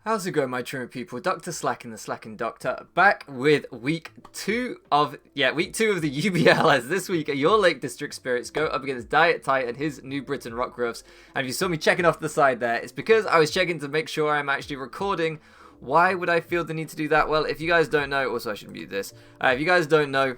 How's it going, my trim people? DrSlaking, the Slacking Doctor, back with week two of the UBL. As this week, your Lake District Spirits go up against Diet Tight and his New Britain Rockruffs. And if you saw me checking off the side there, it's because I was checking to make sure I'm actually recording. Why would I feel the need to do that? Well, if you guys don't know, also I should mute this. If you guys don't know,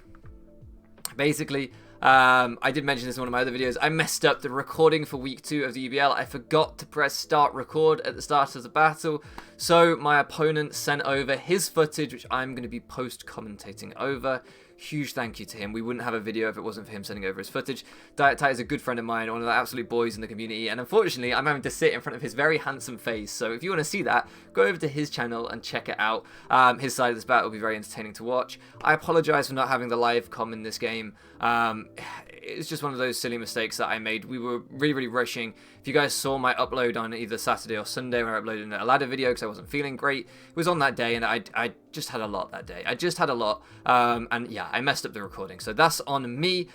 basically, I did mention this in one of my other videos. I messed up the recording for week 2 of the UBL. I forgot to press start record at the start of the battle. So my opponent sent over his footage, which I'm going to be post-commentating over. Huge thank you to him. We wouldn't have a video if it wasn't for him sending over his footage. Diet Tight is a good friend of mine, one of the absolute boys in the community, and unfortunately I'm having to sit in front of his very handsome face. So if you want to see that, go over to his channel and check it out. His side of this battle will be very entertaining to watch. I apologize for not having the live comm in this game. It's just one of those silly mistakes that I made. We were really rushing. If you guys saw my upload on either Saturday or Sunday when I uploaded a ladder video because I wasn't feeling great, it was on that day, and I just had a lot that day. I just had a lot, and yeah, I messed up the recording, so that's on me.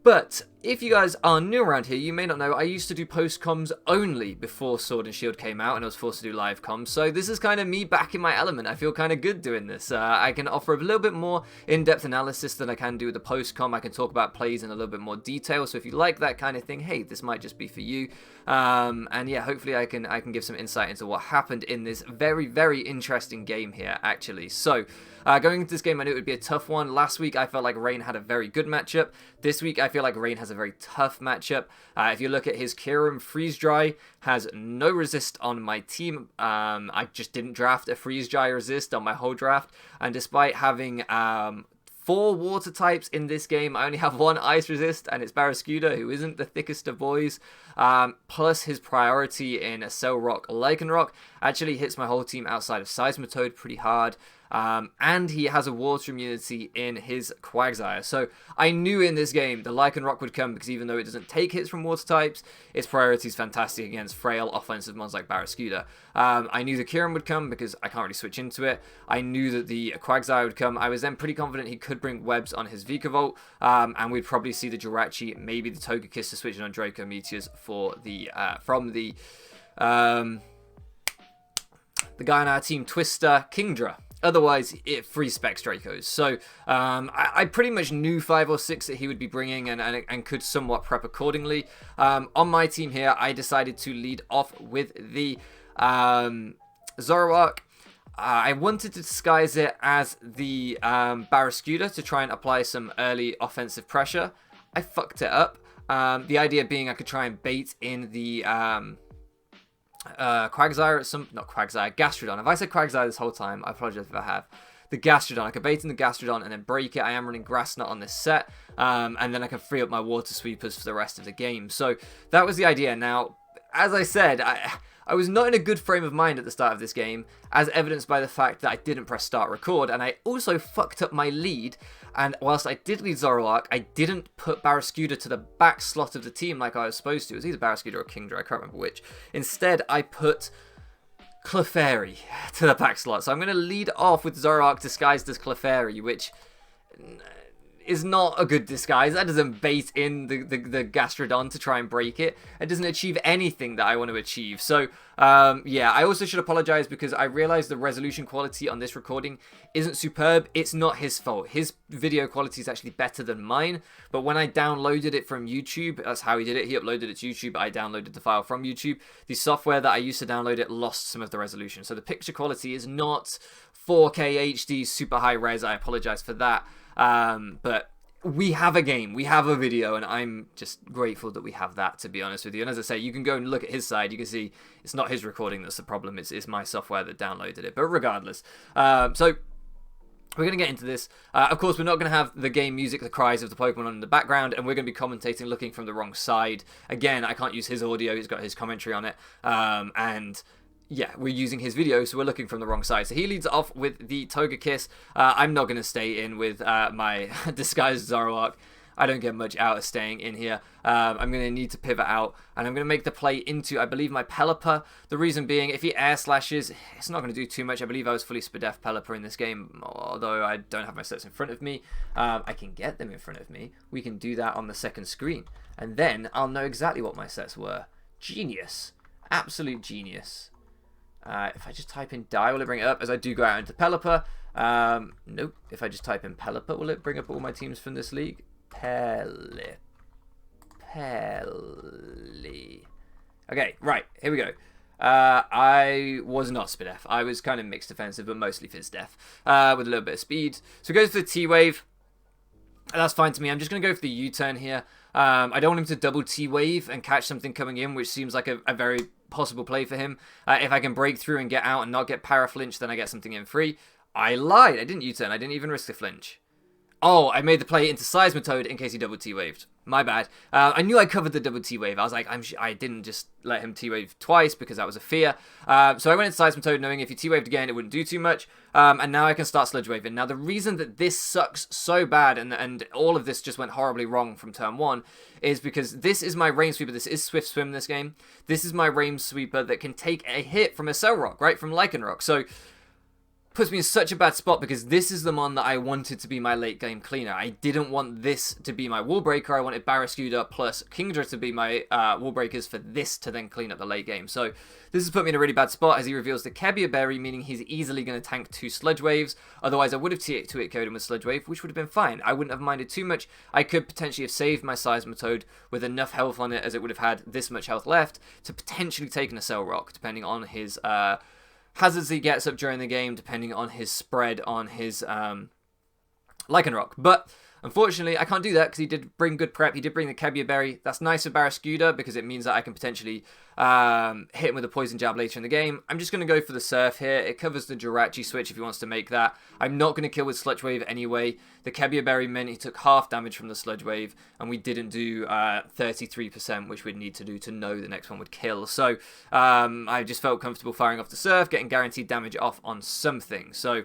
But if you guys are new around here, you may not know I used to do post-comms only before Sword and Shield came out and I was forced to do live comms. So this is kind of me back in my element. I feel kind of good doing this. I can offer a little bit more in-depth analysis than I can do with the post-comm. I can talk about plays in a little bit more detail. So if you like that kind of thing, hey, this might just be for you. And yeah, hopefully I can give some insight into what happened in this very interesting game here, actually. So going into this game, I knew it would be a tough one. Last week, I felt like Rain had a very good matchup. This week, I feel like Rain has a very tough matchup. If you look at his Kiram, Freeze Dry has no resist on my team. I just didn't draft a Freeze Dry resist on my whole draft. And despite having 4 water types in this game, I only have 1 ice resist, and it's Barraskewda, who isn't the thickest of boys. Plus his priority in a Cell Rock, Lichen Rock, actually hits my whole team outside of Seismitoad pretty hard. And he has a water immunity in his Quagsire. So I knew in this game the Lichen Rock would come because even though it doesn't take hits from water types, its priority is fantastic against frail offensive mons like Barraskewda. I knew the Kiram would come because I can't really switch into it. I knew that the Quagsire would come. I was then pretty confident he could bring webs on his Vikavolt, and we'd probably see the Jirachi, maybe the Togekiss to switch in on Draco Meteors for the from the guy on our team, Twister, Kingdra. Otherwise, it free specs Dracos. So I pretty much knew 5 or 6 that he would be bringing and could somewhat prep accordingly. On my team here, I decided to lead off with the Zoroark. I wanted to disguise it as the Barraskewda to try and apply some early offensive pressure. I fucked it up. The idea being I could try and bait in the Quagsire, not Quagsire, Gastrodon. If I said Quagsire this whole time, I apologize if I have. The Gastrodon, I could bait in the Gastrodon and then break it. I am running Grass Knot on this set, and then I can free up my Water Sweepers for the rest of the game. So that was the idea. Now, as I said, I was not in a good frame of mind at the start of this game, as evidenced by the fact that I didn't press start record, and I also fucked up my lead. And whilst I did lead Zoroark, I didn't put Barraskewda to the back slot of the team like I was supposed to. It was either Barraskewda or Kingdra, I can't remember which. Instead, I put Clefairy to the back slot. So I'm going to lead off with Zoroark disguised as Clefairy, which is not a good disguise. That doesn't bait in the Gastrodon to try and break it. It doesn't achieve anything that I want to achieve. So, yeah, I also should apologize because I realized the resolution quality on this recording isn't superb. It's not his fault. His video quality is actually better than mine. But when I downloaded it from YouTube, that's how he did it. He uploaded it to YouTube. I downloaded the file from YouTube. The software that I used to download it lost some of the resolution. So the picture quality is not 4K HD super high res. I apologize for that. But we have a game, we have a video, and I'm just grateful that we have that, to be honest with you. And as I say, you can go and look at his side. You can see it's not his recording that's the problem. It's my software that downloaded it. But regardless, so we're going to get into this. Of course, we're not going to have the game music, the cries of the Pokemon on in the background, and we're going to be commentating looking from the wrong side. Again, I can't use his audio. He's got his commentary on it. And yeah, we're using his video, so we're looking from the wrong side. So he leads off with the Togekiss. I'm not going to stay in with my disguised Zoroark. I don't get much out of staying in here. I'm going to need to pivot out, and I'm going to make the play into, I believe, my Pelipper. The reason being, if he air slashes, it's not going to do too much. I believe I was fully Spadef Pelipper in this game, although I don't have my sets in front of me. I can get them in front of me. We can do that on the second screen, and then I'll know exactly what my sets were. Genius. Absolute genius. If I just type in die, will it bring it up? As I do go out into Pelipper. Nope. If I just type in Pelipper, will it bring up all my teams from this league? Peli. Okay, right. Here we go. I was not Speed F. I was kind of mixed defensive, but mostly Fizz Def with a little bit of speed. So it goes for the T-Wave. That's fine to me. I'm just going to go for the U-turn here. I don't want him to double T-Wave and catch something coming in, which seems like a very possible play for him. If I can break through and get out and not get para-flinch, then I get something in free. I lied. I didn't U-turn. I didn't even risk the flinch. Oh, I made the play into Seismitoad in case he double T-waved. My bad. I knew I covered the double T-wave. I was like, I didn't just let him T-wave twice because that was a fear. So I went into Seismitoad knowing if he T-waved again, it wouldn't do too much. And now I can start Sludge Waving. Now, the reason that this sucks so bad and all of this just went horribly wrong from turn 1 is because this is my Rain Sweeper. This is Swift Swim this game. This is my Rain Sweeper that can take a hit from a Cell Rock, right? From Lycanroc. So puts me in such a bad spot because this is the mon that I wanted to be my late game cleaner. I didn't want this to be my wall breaker. I wanted Barraskewda plus Kingdra to be my wall breakers for this to then clean up the late game. So this has put me in a really bad spot as he reveals the Kebia Berry, meaning he's easily going to tank 2 Sludge Waves. Otherwise, I would have T2 hit KO'd him with Sludge Wave, which would have been fine. I wouldn't have minded too much. I could potentially have saved my Seismitoad with enough health on it as it would have had this much health left to potentially take a Cell Rock, depending on his hazards he gets up during the game, depending on his spread on his Lycanroc. But unfortunately, I can't do that because he did bring good prep. He did bring the Kebia Berry. That's nice for Barraskewda because it means that I can potentially hit him with a Poison Jab later in the game. I'm just going to go for the Surf here. It covers the Jirachi switch if he wants to make that. I'm not going to kill with Sludge Wave anyway. The Kebia Berry meant he took half damage from the Sludge Wave, and we didn't do 33%, which we'd need to do to know the next one would kill. So I just felt comfortable firing off the Surf, getting guaranteed damage off on something. So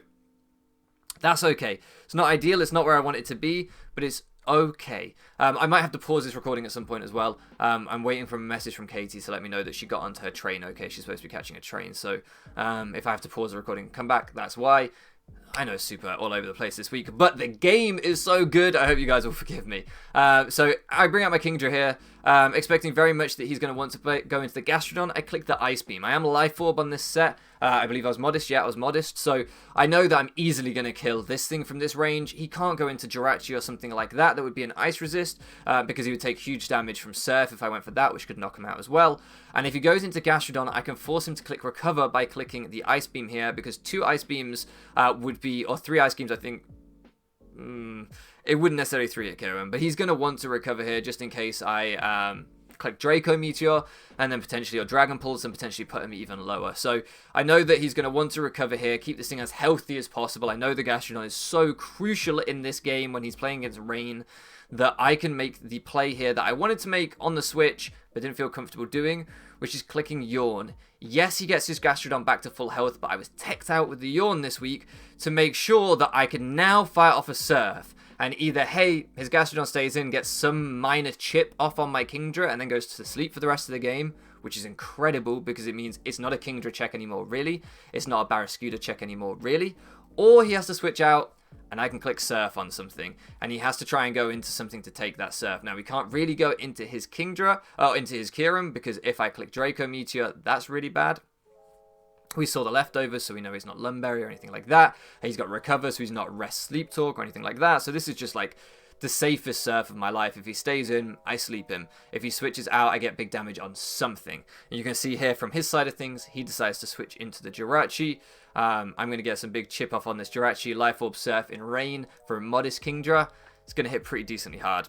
that's okay. It's not ideal. It's not where I want it to be, but it's okay. I might have to pause this recording at some point as well. I'm waiting for a message from Katie to let me know that she got onto her train okay. She's supposed to be catching a train. So if I have to pause the recording and come back, that's why. I know, super all over the place this week, but the game is so good. I hope you guys will forgive me. So I bring out my Kingdra here, expecting very much that he's going to want to go into the Gastrodon. I click the Ice Beam. I am Life Orb on this set. I believe I was modest. Yeah, I was modest. So I know that I'm easily going to kill this thing from this range. He can't go into Jirachi or something like that. That would be an Ice Resist because he would take huge damage from Surf if I went for that, which could knock him out as well. And if he goes into Gastrodon, I can force him to click Recover by clicking the Ice Beam here because 2 Ice Beams would be, or 3 Ice Beams, I think. It wouldn't necessarily 3-hit KO him, but he's going to want to recover here just in case I click Draco Meteor and then potentially or Dragon Pulse and potentially put him even lower. So I know that he's going to want to recover here, keep this thing as healthy as possible. I know the Gastrodon is so crucial in this game when he's playing against Rain that I can make the play here that I wanted to make on the Switch but didn't feel comfortable doing, which is clicking Yawn. Yes, he gets his Gastrodon back to full health, but I was teched out with the Yawn this week to make sure that I can now fire off a Surf. And either, hey, his Gastrodon stays in, gets some minor chip off on my Kingdra, and then goes to sleep for the rest of the game, which is incredible because it means it's not a Kingdra check anymore, really. It's not a Barraskewda check anymore, really. Or he has to switch out, and I can click Surf on something, and he has to try and go into something to take that Surf. Now, we can't really go into his Kingdra, into his Kyurem, because if I click Draco Meteor, that's really bad. We saw the leftovers, so we know he's not Lumberry or anything like that. He's got Recover, so he's not Rest Sleep Talk or anything like that. So this is just like the safest Surf of my life. If he stays in, I sleep him. If he switches out, I get big damage on something. And you can see here from his side of things, he decides to switch into the Jirachi. I'm going to get some big chip off on this Jirachi. Life Orb Surf in Rain for a modest Kingdra. It's going to hit pretty decently hard.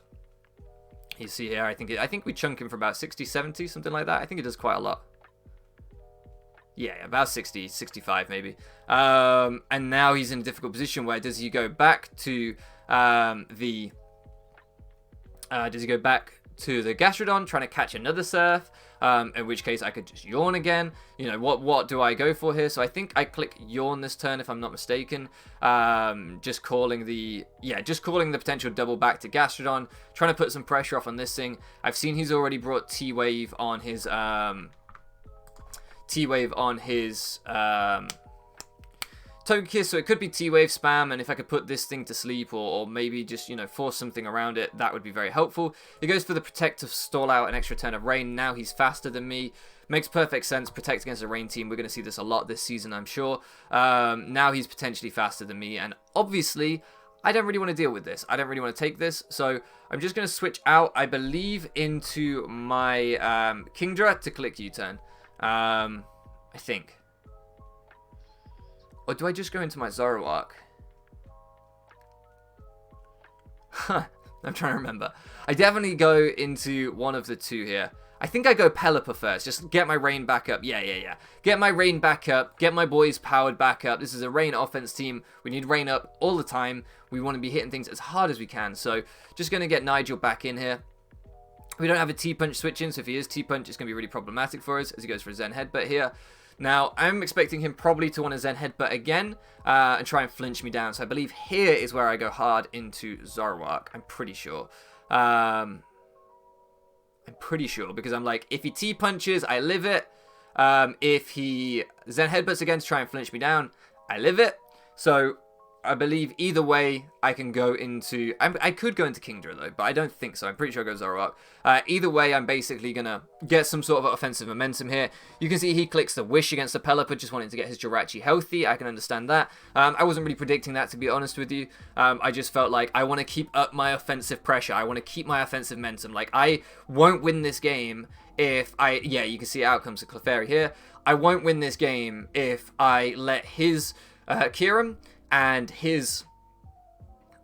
You see here, I think we chunk him for about 60, 70, something like that. I think it does quite a lot. Yeah, about 60, 65 maybe. And now he's in a difficult position where does he go back to the Gastrodon trying to catch another Surf? In which case I could just Yawn again. You know, what do I go for here? So I think I click Yawn this turn if I'm not mistaken. Just calling the potential double back to Gastrodon, trying to put some pressure off on this thing. I've seen he's already brought T-Wave on his Togekiss, so it could be T-Wave spam, and if I could put this thing to sleep, or maybe just, you know, force something around it, that would be very helpful. He goes for the Protect to stall out an extra turn of Rain. Now he's faster than me. Makes perfect sense. Protect against a Rain team. We're going to see this a lot this season, I'm sure. Now he's potentially faster than me, and obviously, I don't really want to deal with this. I don't really want to take this, so I'm just going to switch out, I believe, into my Kingdra to click U-turn. I think. Or do I just go into my Zoroark? Huh, I'm trying to remember. I definitely go into one of the two here. I think I go Pelipper first. Just get my Rain back up. Yeah. Get my Rain back up. Get my boys powered back up. This is a Rain offense team. We need Rain up all the time. We want to be hitting things as hard as we can. So just going to get Nigel back in here. We don't have a T-Punch switch in, so if he is T-Punch, it's going to be really problematic for us as he goes for a Zen Headbutt here. Now, I'm expecting him probably to want a Zen Headbutt again and try and flinch me down. So I believe here is where I go hard into Zoroark. I'm pretty sure. I'm pretty sure because I'm like, if he T-Punches, I live it. If he Zen Headbutts again to try and flinch me down, I live it. So I believe either way I can go into... I could go into Kingdra though, but I don't think so. I'm pretty sure I go Zoroark. Either way, I'm basically going to get some sort of offensive momentum here. You can see he clicks the Wish against the Pelipper, just wanting to get his Jirachi healthy. I can understand that. I wasn't really predicting that, to be honest with you. I just felt like I want to keep up my offensive pressure. I want to keep my offensive momentum. Like, I won't win this game if I... Yeah, you can see outcomes of Clefairy here. I won't win this game if I let his Kyurem and his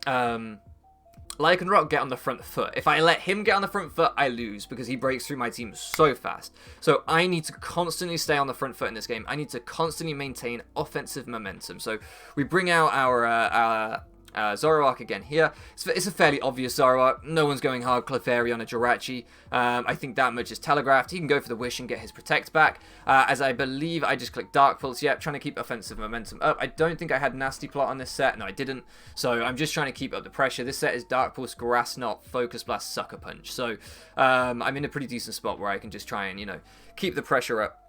Lycanroc get on the front foot. If I let him get on the front foot, I lose because he breaks through my team so fast. So I need to constantly stay on the front foot in this game. I need to constantly maintain offensive momentum. So we bring out our Zoroark again here. It's a fairly obvious Zoroark. No one's going hard Clefairy on a Jirachi. I think that much is telegraphed. He can go for the Wish and get his Protect back. As I believe I just clicked Dark Pulse. Yep, trying to keep offensive momentum up. I don't think I had Nasty Plot on this set. No, I didn't. So I'm just trying to keep up the pressure. This set is Dark Pulse, Grass Knot, Focus Blast, Sucker Punch. So I'm in a pretty decent spot where I can just try and, you know, keep the pressure up.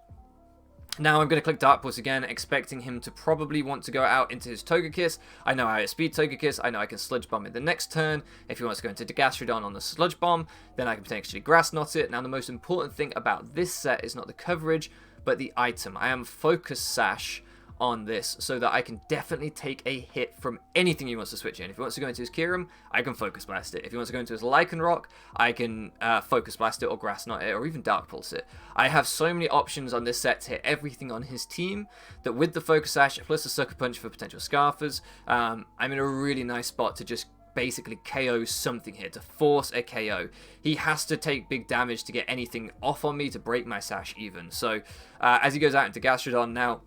Now I'm going to click Dark Pulse again, expecting him to probably want to go out into his Togekiss. I know I outspeed Togekiss. I know I can Sludge Bomb in the next turn. If he wants to go into Gastrodon on the Sludge Bomb, then I can potentially Grass Knot it. Now the most important thing about this set is not the coverage, but the item. I am Focus Sash on this so that I can definitely take a hit from anything he wants to switch in. If he wants to go into his Kyurem, I can Focus Blast it. If he wants to go into his Lycanroc, I can Focus Blast it or Grass Knot it or even Dark Pulse it. I have so many options on this set to hit everything on his team that with the Focus Sash plus the Sucker Punch for potential Scarfers, I'm in a really nice spot to just basically KO something here, to force a KO. He has to take big damage to get anything off on me to break my Sash even. So as he goes out into Gastrodon now,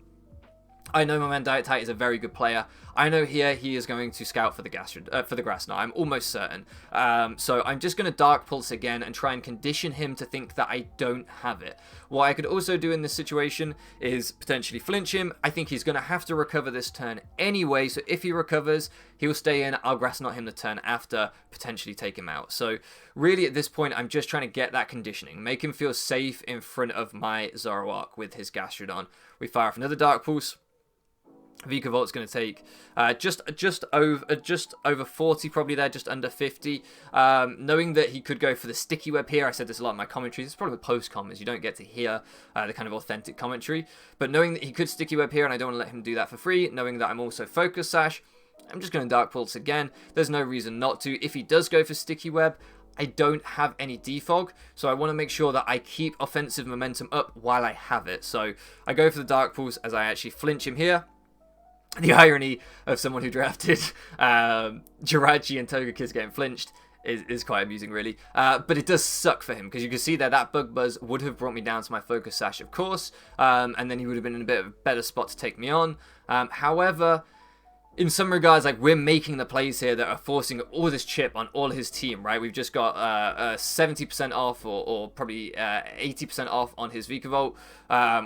I know my man Diet Tight is a very good player. I know here he is going to scout for the Grass Knot. I'm almost certain. So I'm just going to Dark Pulse again and try and condition him to think that I don't have it. What I could also do in this situation is potentially flinch him. I think he's going to have to recover this turn anyway. So if he recovers, he'll stay in. I'll Grass Knot him the turn after, potentially take him out. So really at this point, I'm just trying to get that conditioning. Make him feel safe in front of my Zoroark with his Gastrodon. We fire off another Dark Pulse. Vikavolt's going to take just over 40 probably there, just under 50. Knowing that he could go for the Sticky Web here, I said this a lot in my commentaries. It's probably the post-comments. You don't get to hear the kind of authentic commentary. But knowing that he could Sticky Web here, and I don't want to let him do that for free, knowing that I'm also Focus Sash, I'm just going to Dark Pulse again. There's no reason not to. If he does go for Sticky Web, I don't have any defog, so I want to make sure that I keep offensive momentum up while I have it. So I go for the Dark Pulse as I actually flinch him here. The irony of someone who drafted Jirachi and Togekiss getting flinched is quite amusing, really. But it does suck for him, because you can see there that Bug Buzz would have brought me down to my Focus Sash, of course, and then he would have been in a bit of a better spot to take me on. However, in some regards, like, we're making the plays here that are forcing all this chip on all his team, right? We've just got 70% off or probably 80% off on his Vikavolt.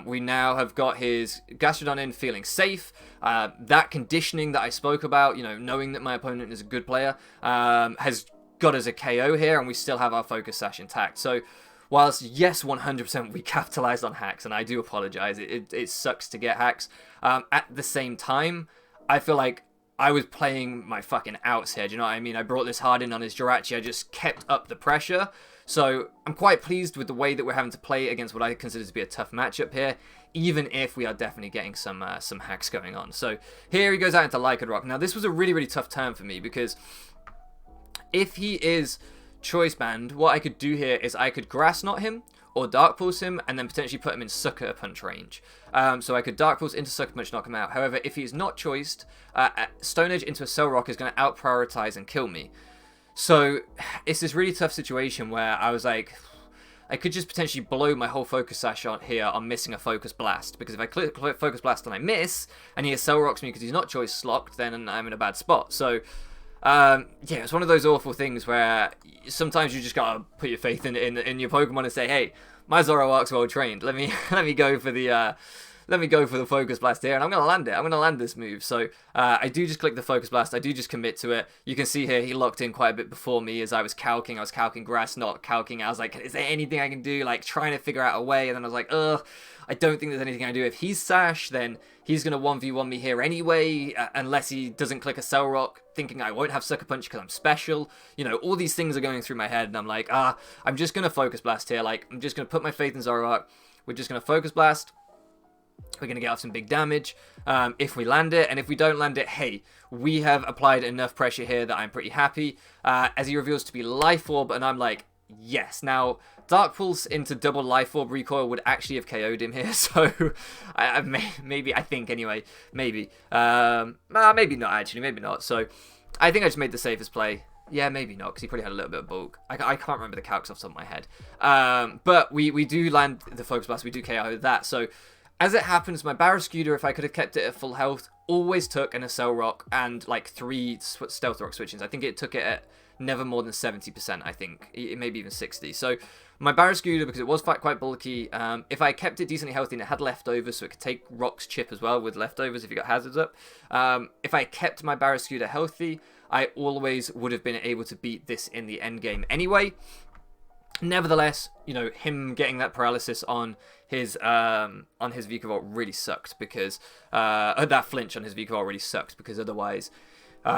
We now have got his Gastrodon in feeling safe. That conditioning that I spoke about, you know, knowing that my opponent is a good player, has got us a KO here, and we still have our Focus Sash intact. So whilst, yes, 100% we capitalized on hacks, and I do apologize, it sucks to get hacks, at the same time, I feel like I was playing my fucking outs here. Do you know what I mean? I brought this hard in on his Jirachi. I just kept up the pressure. So I'm quite pleased with the way that we're having to play against what I consider to be a tough matchup here, even if we are definitely getting some hacks going on. So here he goes out into Lycan Rock. Now this was a really, really tough turn for me, because if he is choice banned, what I could do here is I could Grass Knot him or Dark Pulse him and then potentially put him in Sucker Punch range. So I could Dark Pulse into Sucker Punch, knock him out. However, if he's not choiced, Stone Edge into a Cell Rock is going to out-prioritize and kill me. So it's this really tough situation where I was like, I could just potentially blow my whole Focus Sash on here on missing a Focus Blast, because if I click Focus Blast and I miss, and he Cell Rocks me because he's not choice locked, then I'm in a bad spot. So yeah, it's one of those awful things where sometimes you just gotta put your faith in your Pokemon and say, hey, my Zoroark's well trained. Let me go for the Focus Blast here, and I'm going to land it. I'm going to land this move. So I do just click the Focus Blast. I do just commit to it. You can see here he locked in quite a bit before me as I was calking. I was calking Grass, not calking. I was like, is there anything I can do? Like, trying to figure out a way. And then I was like, ugh, I don't think there's anything I can do. If he's Sash, then he's going to 1v1 me here anyway, unless he doesn't click a Cell Rock, thinking I won't have Sucker Punch because I'm special. You know, all these things are going through my head, and I'm like, I'm just going to Focus Blast here. Like, I'm just going to put my faith in Zoroark. We're just going to Focus Blast. We're going to get off some big damage if we land it. And if we don't land it, hey, we have applied enough pressure here that I'm pretty happy. As he reveals to be Life Orb, and I'm like, yes. Now, Dark Pulse into double Life Orb recoil would actually have KO'd him here. So, maybe, I think anyway, maybe. Maybe not, actually. Maybe not. So, I think I just made the safest play. Yeah, maybe not, because he probably had a little bit of bulk. I can't remember the calcs off the top of my head. But we do land the Focus Blast. We do KO that. So, as it happens, my Barrascuda, if I could have kept it at full health, always took an Cell Rock and like 3 Stealth Rock switchings. I think it took it at never more than 70%, I think. Maybe even 60. So my Barrascuda, because it was quite bulky, if I kept it decently healthy and it had leftovers, so it could take Rock's chip as well with leftovers if you got hazards up. If I kept my Barrascuda healthy, I always would have been able to beat this in the end game anyway. Nevertheless, you know, him getting that paralysis on his Vikavolt really sucked, because that flinch on his Vikavolt really sucked, because otherwise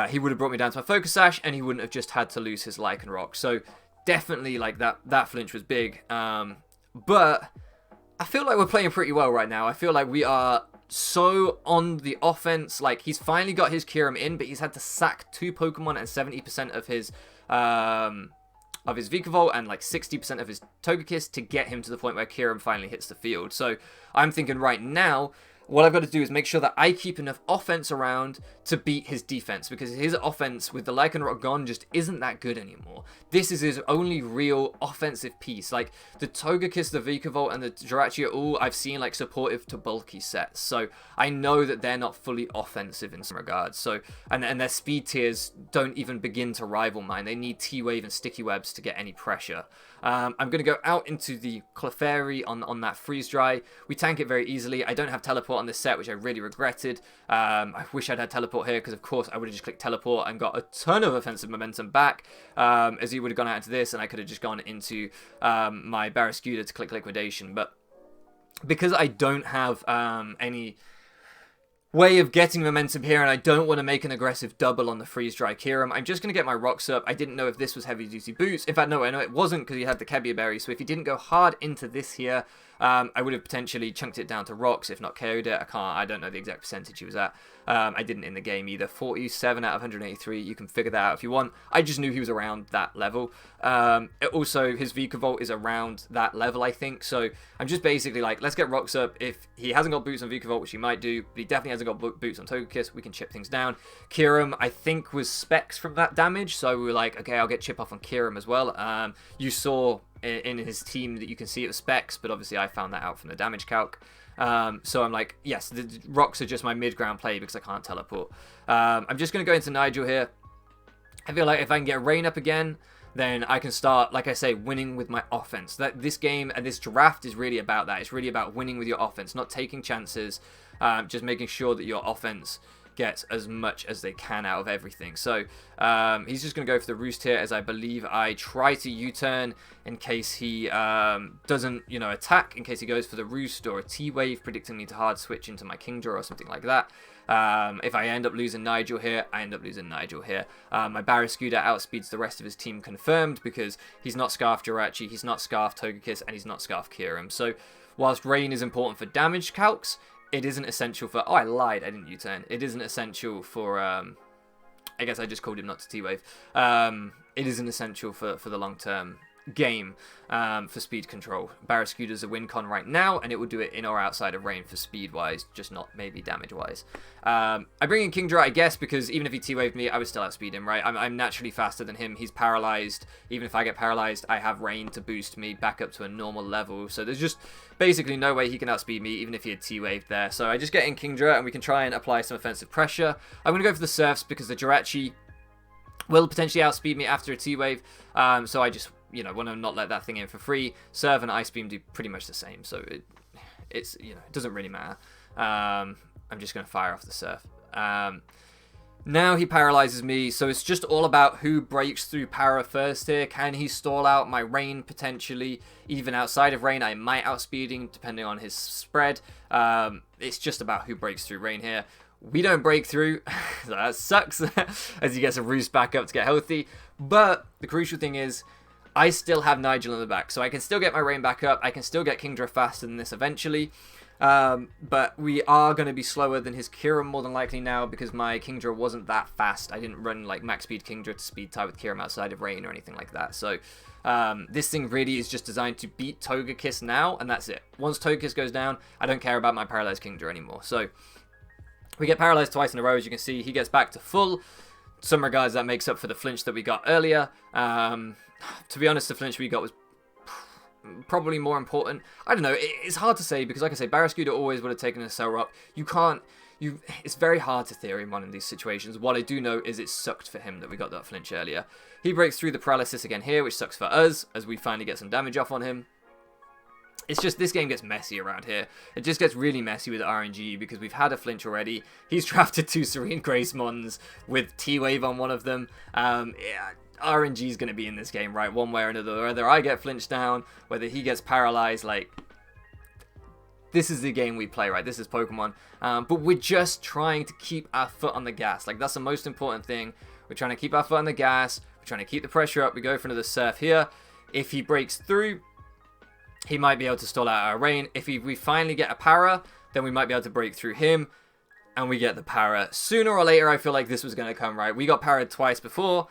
he would have brought me down to my Focus Sash and he wouldn't have just had to lose his Lycan Rock. So definitely, like, that flinch was big. But I feel like we're playing pretty well right now. I feel like we are so on the offense. Like, he's finally got his Kyurem in, but he's had to sack 2 Pokemon and 70% of his Vikavolt and like 60% of his Togekiss to get him to the point where Kyurem finally hits the field. So I'm thinking right now, what I've got to do is make sure that I keep enough offense around to beat his defense, because his offense with the Lycan Rock gone just isn't that good anymore. This is his only real offensive piece. Like, the Togekiss, the Vikavolt, and the Jirachi are all I've seen like supportive to bulky sets. So I know that they're not fully offensive in some regards. So and their speed tiers don't even begin to rival mine. They need T-Wave and Sticky Webs to get any pressure. I'm going to go out into the Clefairy on that Freeze Dry. We tank it very easily. I don't have Teleport on this set, which I really regretted. I wish I'd had Teleport here, because of course I would have just clicked Teleport and got a ton of offensive momentum back, as he would have gone out into this, and I could have just gone into my Barrascuda to click Liquidation. But because I don't have any way of getting momentum here, and I don't want to make an aggressive double on the Freeze Dry Kyurem, I'm just going to get my Rocks up. I didn't know if this was Heavy Duty Boots. In fact, no, I know it wasn't, because he had the Kebia Berry. So if he didn't go hard into this here, I would have potentially chunked it down to Rocks, if not KO'd it. I don't know the exact percentage he was at. I didn't in the game either. 47 out of 183. You can figure that out if you want. I just knew he was around that level. Also, his Vikavolt is around that level, I think. So I'm just basically like, let's get Rocks up. If he hasn't got boots on Vikavolt, which he might do, but he definitely hasn't got boots on Togekiss, we can chip things down. Kyurem, I think, was specs from that damage. So we were like, okay, I'll get chip off on Kyurem as well. You saw in his team that you can see it was specs, but obviously I found that out from the damage calc. So I'm like, yes, the Rocks are just my mid-ground play because I can't Teleport. I'm just going to go into Nigel here. I feel like if I can get Rain up again, then I can start, like I say, winning with my offense. That this game and this draft is really about that. It's really about winning with your offense, not taking chances, just making sure that your offense gets as much as they can out of everything. So he's just going to go for the Roost here, as I believe I try to U-turn in case he doesn't, you know, attack, in case he goes for the Roost or a T-Wave, predicting me to hard switch into my Kingdra or something like that. If I end up losing Nigel here, I end up losing Nigel here. My Barraskewda outspeeds the rest of his team confirmed because he's not Scarf Jirachi, he's not Scarf Togekiss, and he's not Scarf Kyurem. So whilst Rain is important for damage calcs, it isn't essential for... Oh, I lied. I didn't U-turn. It isn't essential for... I guess I just called him not to T-Wave. It isn't essential for the long-term game for speed control. Barraskewda's a win con right now, and it will do it in or outside of Rain for speed-wise, just not maybe damage-wise. I bring in Kingdra, I guess, because even if he T-Waved me, I would still outspeed him, right? I'm naturally faster than him. He's paralyzed. Even if I get paralyzed, I have Rain to boost me back up to a normal level. So there's just basically no way he can outspeed me, even if he had T-Waved there. So I just get in Kingdra, and we can try and apply some offensive pressure. I'm going to go for the Surfs because the Jirachi will potentially outspeed me after a T-Wave. So I just... want to not let that thing in for free. Surf and Ice Beam do pretty much the same, so it doesn't really matter. I'm just going to fire off the Surf. Now he paralyzes me, so it's just all about who breaks through para first here. Can he stall out my Rain potentially? Even outside of Rain, I might outspeed him depending on his spread. It's just about who breaks through Rain here. We don't break through, so that sucks, as he gets a roost back up to get healthy. But the crucial thing is, I still have Nigel in the back, so I can still get my Rain back up. I can still get Kingdra faster than this eventually. But we are going to be slower than his Kyurem more than likely now because my Kingdra wasn't that fast. I didn't run like max speed Kingdra to speed tie with Kyurem outside of Rain or anything like that. So this thing really is just designed to beat Togekiss now, and that's it. Once Togekiss goes down, I don't care about my paralyzed Kingdra anymore. So we get paralyzed twice in a row. As you can see, he gets back to full. In some regards, that makes up for the flinch that we got earlier. To be honest, the flinch we got was probably more important. I don't know. It's hard to say because, like I say, Barraskewda always would have taken a Cell It's very hard to theory one in these situations. What I do know is it sucked for him that we got that flinch earlier. He breaks through the paralysis again here, which sucks for us as we finally get some damage off on him. It's just this game gets messy around here. It just gets really messy with RNG because we've had a flinch already. He's drafted 2 Serene Grace Mons with T-Wave on one of them. RNG is going to be in this game, right? One way or another. Whether I get flinched down, whether he gets paralyzed, like... This is the game we play, right? This is Pokemon. But we're just trying to keep our foot on the gas. Like, that's the most important thing. We're trying to keep our foot on the gas. We're trying to keep the pressure up. We go for another Surf here. If he breaks through, he might be able to stall out our Rain. If we finally get a para, then we might be able to break through him. And we get the para. Sooner or later, I feel like this was going to come, right? We got parried twice before.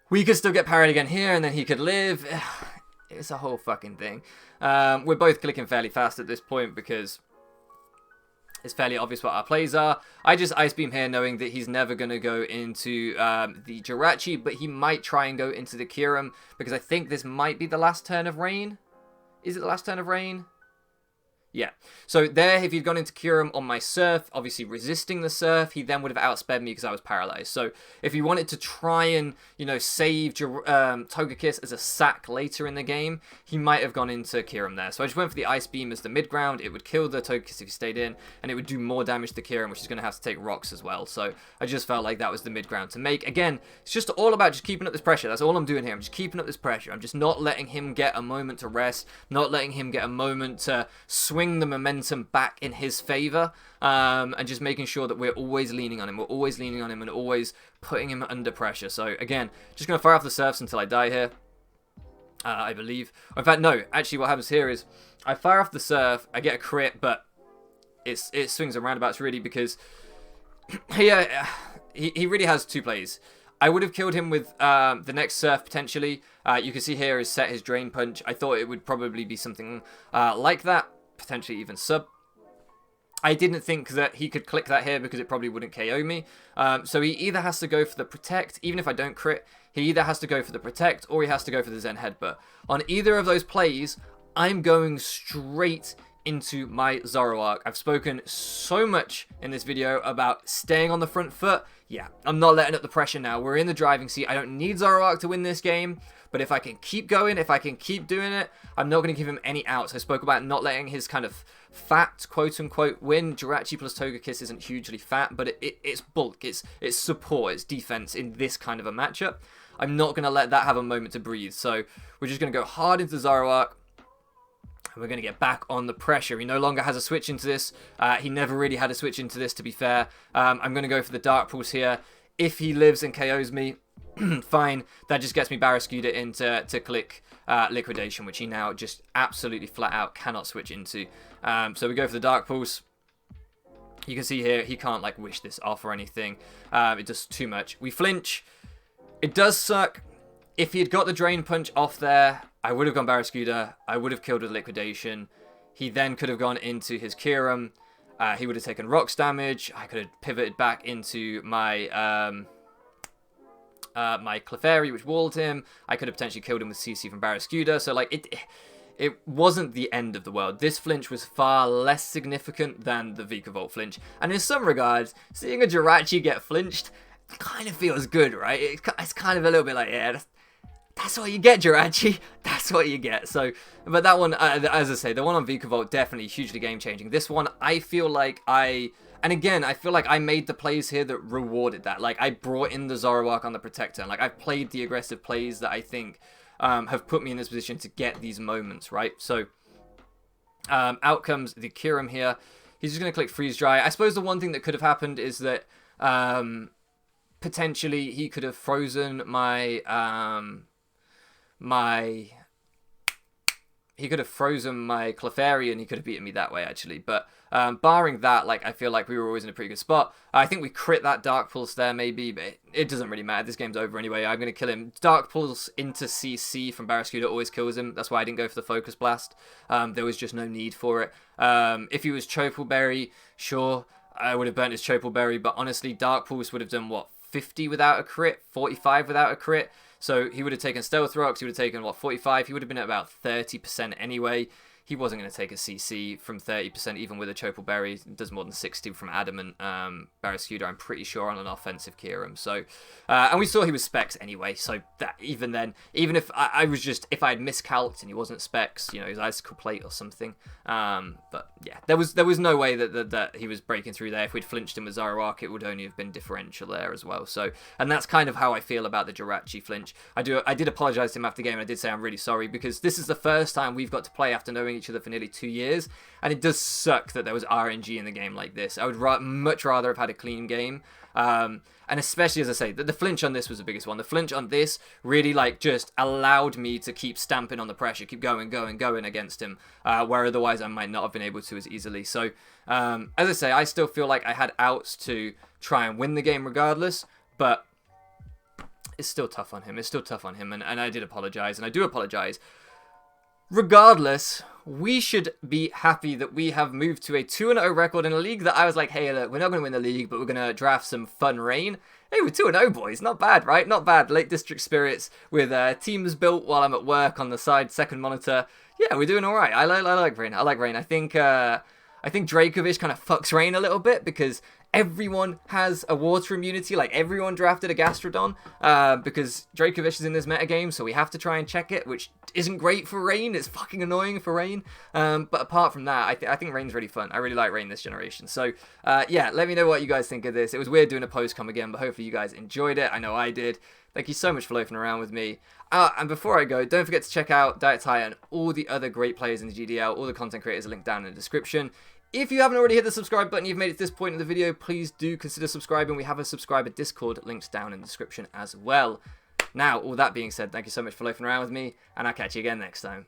We could still get parried again here, and then he could live. It's a whole fucking thing. We're both clicking fairly fast at this point because it's fairly obvious what our plays are. I just Ice Beam here knowing that he's never going to go into the Jirachi, but he might try and go into the Kyurem because I think this might be the last turn of Rain. Is it the last turn of Rain? Yeah. So there, if he'd gone into Kyurem on my Surf, obviously resisting the Surf, he then would have outsped me because I was paralyzed. So if he wanted to try and, save Togekiss as a sack later in the game, he might have gone into Kyurem there. So I just went for the Ice Beam as the mid-ground. It would kill the Togekiss if he stayed in, and it would do more damage to Kyurem, which is going to have to take rocks as well. So I just felt like that was the mid-ground to make. Again, it's just all about just keeping up this pressure. That's all I'm doing here. I'm just keeping up this pressure. I'm just not letting him get a moment to rest, not letting him get a moment to swing the momentum back in his favor, and just making sure that we're always leaning on him. We're always leaning on him and always putting him under pressure. So again, just going to fire off the Surfs until I die here, I believe. In fact, no, actually what happens here is I fire off the Surf, I get a crit, but it swings and roundabouts really because he really has 2 plays. I would have killed him with the next Surf potentially. You can see here is set his Drain Punch. I thought it would probably be something like that, potentially even sub. I didn't think that he could click that here because it probably wouldn't KO me. So he either has to go for the Protect, even if I don't crit, he either has to go for the Protect or he has to go for the Zen Headbutt. On either of those plays, I'm going straight into my Zoroark. I've spoken so much in this video about staying on the front foot. Yeah, I'm not letting up the pressure now. We're in the driving seat. I don't need Zoroark to win this game, but if I can keep going, if I can keep doing it, I'm not going to give him any outs. I spoke about not letting his kind of fat, quote-unquote, win. Jirachi plus Togekiss isn't hugely fat, but it's bulk, it's support, it's defense in this kind of a matchup. I'm not going to let that have a moment to breathe, so we're just going to go hard into Zoroark. And we're going to get back on the pressure. He no longer has a switch into this. He never really had a switch into this, to be fair. I'm going to go for the Dark Pulse here. If he lives and KOs me, fine. That just gets me Barrascuda into to click Liquidation, which he now just absolutely flat out cannot switch into. So we go for the Dark Pulse. You can see here, he can't like wish this off or anything. It does too much. We flinch. It does suck. If he had got the Drain Punch off there, I would have gone Barrascuda. I would have killed with Liquidation. He then could have gone into his Kyurem. He would have taken Rocks damage. I could have pivoted back into my my Clefairy, which walled him. I could have potentially killed him with CC from Barrascuda. So like it wasn't the end of the world. This flinch was far less significant than the Vikavolt flinch. And in some regards, seeing a Jirachi get flinched kind of feels good, right? It's kind of a little bit like, yeah, that's what you get, Jirachi. That's what you get. So, but that one, as I say, the one on Vikavolt, definitely hugely game-changing. This one, I feel like and again, I feel like I made the plays here that rewarded that. Like, I brought in the Zoroark on the Protector. Like, I've played the aggressive plays that I think have put me in this position to get these moments, right? So, out comes the Kyurem here. He's just going to click Freeze Dry. I suppose the one thing that could have happened is that potentially he could have frozen my he could have frozen my Clefairy and he could have beaten me that way, actually. But barring that, like, I feel like we were always in a pretty good spot. I think we crit that Dark Pulse there, maybe, but it doesn't really matter. This game's over anyway. I'm going to kill him. Dark Pulse into CC from Barrascuda always kills him. That's why I didn't go for the Focus Blast. There was just no need for it. If he was Chopal Berry, sure, I would have burnt his Chopal Berry, but honestly, Dark Pulse would have done, what, 50 without a crit? 45 without a crit? So he would have taken Stealth Rocks, he would have taken, what, 45? He would have been at about 30% anyway. He wasn't going to take a CC from 30%, even with a Chopal Berry. It does more than 60 from Adamant Barrascuda, I'm pretty sure, on an offensive Kyurem. So, and we saw he was Specs anyway, so that even then, even if I was just, if I had miscalced and he wasn't Specs, you know, he was Icicle Plate or something. But yeah, there was no way that he was breaking through there. If we'd flinched him with Zoroark, it would only have been differential there as well. So, and that's kind of how I feel about the Jirachi flinch. I did apologize to him after the game, and I did say I'm really sorry, because this is the first time we've got to play after knowing each other for nearly 2 years, and it does suck that there was RNG in the game like this. I would much rather have had a clean game, and especially, as I say, the flinch on this was the biggest one. The flinch on this really, like, just allowed me to keep stamping on the pressure, keep going against him, where otherwise I might not have been able to as easily. So, as I say, I still feel like I had outs to try and win the game regardless, but it's still tough on him. It's still tough on him, and I did apologize, and I do apologize. Regardless, we should be happy that we have moved to a 2-0 record in a league that I was like, hey, look, we're not going to win the league, but we're going to draft some fun rain. Hey, we're 2-0, boys. Not bad, right? Not bad. Lake District Spirits with teams built while I'm at work on the side, second monitor. Yeah, we're doing all right. I like rain. I like rain. I think Dracovish kind of fucks rain a little bit because everyone has a water immunity. Like, everyone drafted a Gastrodon because Dracovish is in this metagame, so we have to try and check it, which isn't great for rain. It's fucking annoying for rain. But apart from that, I think rain's really fun. I really like rain this generation. So, yeah, let me know what you guys think of this. It was weird doing a post-com again, but hopefully you guys enjoyed it. I know I did. Thank you so much for loafing around with me. And before I go, don't forget to check out Diet Titan and all the other great players in the GDL. All the content creators are linked down in the description. If you haven't already hit the subscribe button, you've made it to this point in the video, please do consider subscribing. We have a subscriber Discord linked down in the description as well. Now, all that being said, thank you so much for loafing around with me, and I'll catch you again next time.